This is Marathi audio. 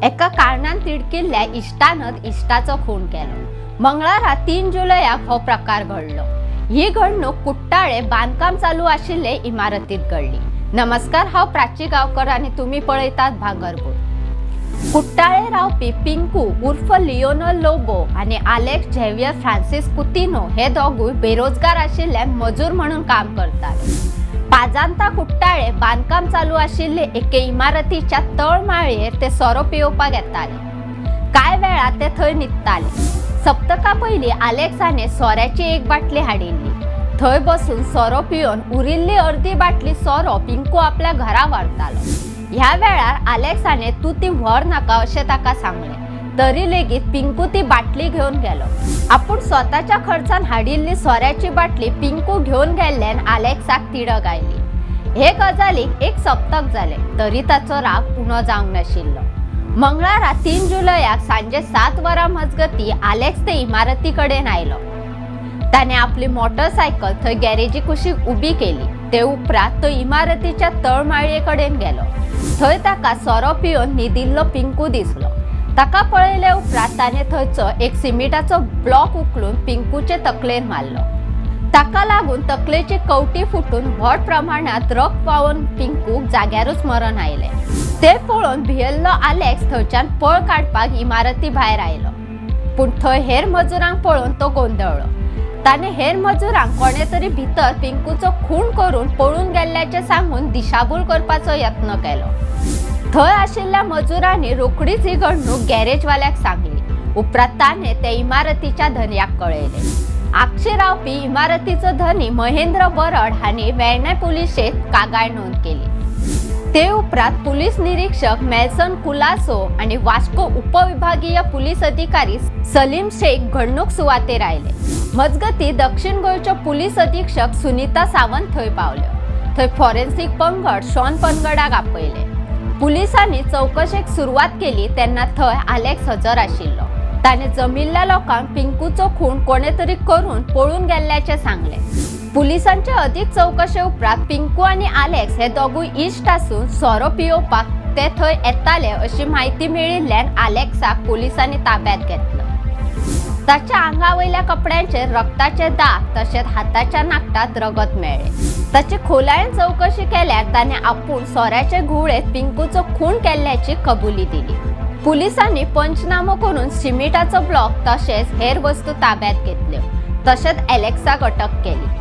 एका कारणान तिडकिल्ल्या इष्टानच इष्टाचो खून केलो। मंगळारा 3 जुलयाक हो प्रकार घडलो। ही घडणूक कुट्टाळे बांधकाम चालू आशिल्ले इमारतीत घडली। नमस्कार, हांव प्राची गावकर आणि तुम्ही पळयतात भांगरभूत। कुट्टाळे रावपी पिंकू उर्फ लिओनल लोबो आणि अलेक्स झेवियर फ्रांसिस कुतिनो हे दोघूय बेरोजगार आशिल्ले मजूर म्हणून काम करतात। पाजांता कुट्टाळे बांधकाम चालू आशिल्ले एके इमारतीच्या तळमाळयेर ते सोरो पिवपाक येताले। काय वेळा ते थंय न्हिदताले। सप्तका पयली अलेक्साने सोऱ्याची एक बाटली हाडिल्ली। थंय बसून सोरो पिवन उरिल्ली अर्धी बाटली सोरो पिंकू आपल्या घरा व्हरतालो। ह्या वेळार अलेक्साने तू ती व्हर नाका अशें ताका सांगले, तरी लेगीत पिंकू ती बाटली घेवन गेलो। आपूण स्वताच्या खर्चान हाडिल्ली सोऱ्याची बाटली पिंकू घेवन गेल्ल्यान अलेक्साक तिडक आयली। हे गजालीक 1 सप्तक जाले, तरी ताचो राग उणो जावंक नाशिल्लो। मंगळारा 3 जुलयाक सांजे 7 वरां मजगती अलेक्स ते इमारती कडेन आयलो। ताणे आपली मोटरसायकल थंय गॅरेजी कुशीक उबी केली। ते उपरांत तो इमारतीच्या तळमाळये कडेन गेलो। थंय ताका सोरो पिवन न्हिदिल्लो पिंकू दिसलो। ताका पळयले उपरांत ताणे थंयचो एक सिमिटाचो ब्लॉक उखलून पिंकूचे तकलेर मारलो। ताका लागून तकलेची कवटी फुटून व्हड प्रमाणात रक्त व्हांवन पिंकूक जाग्यारूच मरण आयले। ते पळोवन भियेल्लो अलेक्स थंयच्यान पळ काडपाक इमारती भायर आयलो, पूण थंय हेर मजुरांक पळोवन तो गोंधळलो। ताणे हेर मजुरांक कोणे तरी भितर पिंकूचो खून करून पळून गेल्ल्याचे सांगून दिशाभूल करपाचो यत्न केलो। थंय आशिल्ल्या मजुरांनी रोखडीच ही घडणूक गॅरेजवाल्याक सांगली। उपरांत ताणे ते इमारतीच्या धन्याक कळयले। आगशी रावपी इमारतीचो धनी महेंद्र बरड हांणी वेर्णे पुलिशेंत कागाळ नोंद केली। ते उपरांत पुलीस निरीक्षक मेल्सन कुलासो आणि वास्को उपविभागीय पुलीस अधिकारी सलीम शेख घडणूक सुवातेर आयले। मजगती दक्षिण गोंयच्यो पुलीस अधीक्षक सुनीता सावंत थंय पावल्यो। थंय फॉरेन्सिक पंगड शॉन पनगडाक आपयले। पुलिसांनी चौकशेक सुरवात केली तेन्ना थंय अलेक्स हजर आशिल्लो। ताणे जमिल्ल्या लोकांक पिंकूचो खून कोणे तरी करून पळून गेल्ल्याचे सांगले। पुलिसांच्या अधिक चौकशे उपरांत पिंकू आणि अलेक्स हे दोगूय इश्ट आसून सोरो पिवपाक ते थंय येताले अशी माहिती मेळिल्ल्यान अलेक्साक पुलिसांनी ताब्यात घेतलो। ताच्या आंगावयल्या कपड्यांचेर रक्ताचे दाग तशेंच हाताच्या नाकटात रगत मेळ्ळे। ताची खोलायेन चौकशी केल्यार ताणे आपूण सोऱ्याचे घुवळेत पिंकूचो खून केल्ल्याची कबुली दिली। पुलिसांनी पंचनामो करून सिमिटाचो ब्लॉक तशेंच हेर वस्तू ताब्यात घेतल्यो। तशेंच अलेक्साक अटक केली।